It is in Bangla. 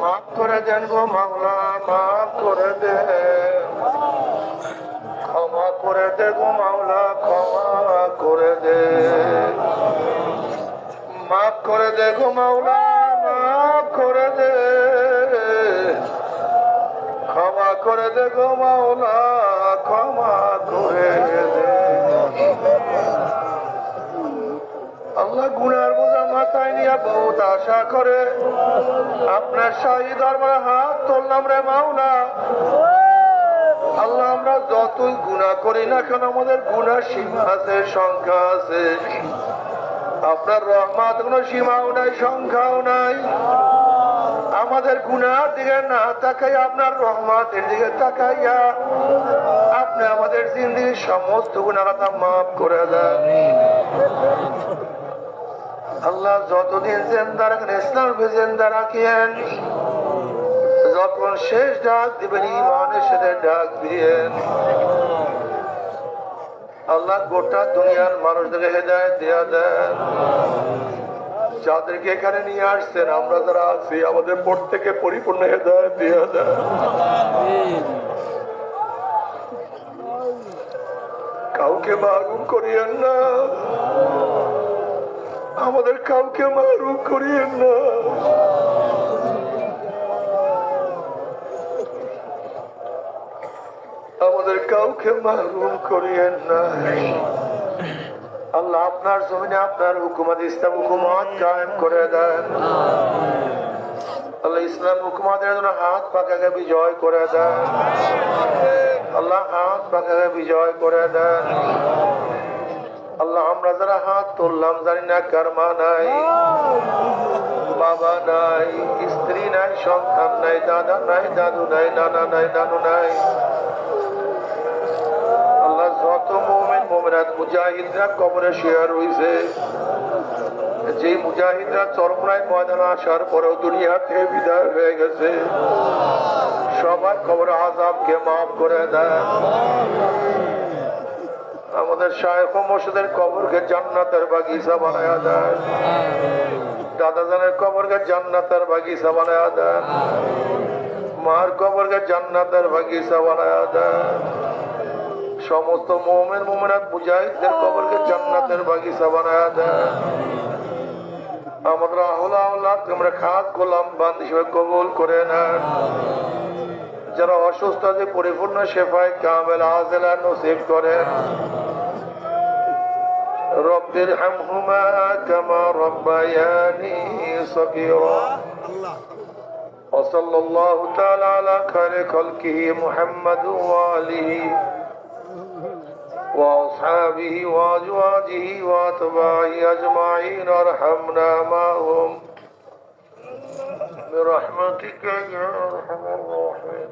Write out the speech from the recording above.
মাফ করে দেন গো মাওলা, মাফ করে দেন, ক্ষমা করে দে গো মাওলা, ক্ষমা করে দে, মাফ করে দে গো মাওলা, মাফ করে দে, ক্ষমা করে দে গো মাওলা, ক্ষমা করে দে। আল্লাহ গুনার বোঝা মাথায় নিয়ে বহুত আশা করে আপনার শাহী দরবারে হাত তুললাম রে মাওলা। আল্লাহ আমরা যতই গুনাহ করি না কেন আমাদের গুনার সীমা আছে, সংখ্যা আছে। আপনার রহমত কোনো সীমাও নাই, সংখ্যাও নাই। আমাদের গুনার দিকে না তাকাই আপনার রহমতের দিকে তাকাইয়া আপনি আমাদের জিন্দেগির সমস্ত গুনাহ মাফ করে দেন। আল্লাহ যতদিন জিন্দা রাখেন ইসলামকে জিন্দা রাখিয়েন, যখন শেষ ডাক দিবেন ইমানের সাথে ডাক দিয়েন। আল্লাহ গোটা দুনিয়ার মানুষদেরকে হেদায়েত দিয়া দেন। যাদেরকে এখানে নিয়ে আসছেন আমরা যারা আছি আমাদের প্রত্যেকে পরিপূর্ণ হেদায়েত দিয়া দেন। কাউকে মারুম করিয়েন না, আমাদের কাউকে মারুম করিয়েন না। আমাদের কাউকে মাহরুম করিয়েন না। আল্লাহ আপনার জমিনে আপনার হুকুমত ইসলাম হুকুমত কায়েম করে দেন। আল্লাহ ইসলাম হুকুমতের জন্য হাত পাকাকে বিজয় করে দেন। আল্লাহ হাত পাকাকে বিজয় করে দেন। আল্লাহ আমরা যারা হাত তুললাম জানি না কার মা নাই, বাবা নাই, স্ত্রী নাই, সন্তান নাই, দাদা নাই, দাদু নাই, নানা নাই, নানু নাই। আল্লাহ যত মুমিন মুমিনাত মুজাহিদরা কবরে শুয়ে রয়েছে, যে মুজাহিদরা চরমরাই ময়দানে আসার পরেও দুনিয়া থেকে বিদায় হয়ে গেছে, সবার কবর আযাবকে মাফ করে দেন। আমাদের শায়েখ ও মুর্শিদের কবরকে জান্নাতের বাগিচা বানায়া দেন। দাদাজানের কবরকে জান্নাতের বাগিচা বানায়া দেন। মার কবরকে জান্নাতের বাগিচা বানায়া দেন। সমস্ত মুমিন মুমিনাত মুজাহিদদের কবরকে জান্নাতের বাগিচা বানায়া দেন। আমাদের আহলা আওলাদ আমরা খাস গোলাম বান্দী হিসেবে কবুল করে নেন। যারা অসুস্থ আছে পরিপূর্ণ শেফায়ে কামেল আজেলা নসিব করেন। رب ارحمهما كما ربياني صغيرا وصلى الله تعالى على خير خلقه محمد وآله وأصحابه وأزواجه وأتباعه أجمعين ارحمنا معهم برحمتك يا أرحم الراحمين.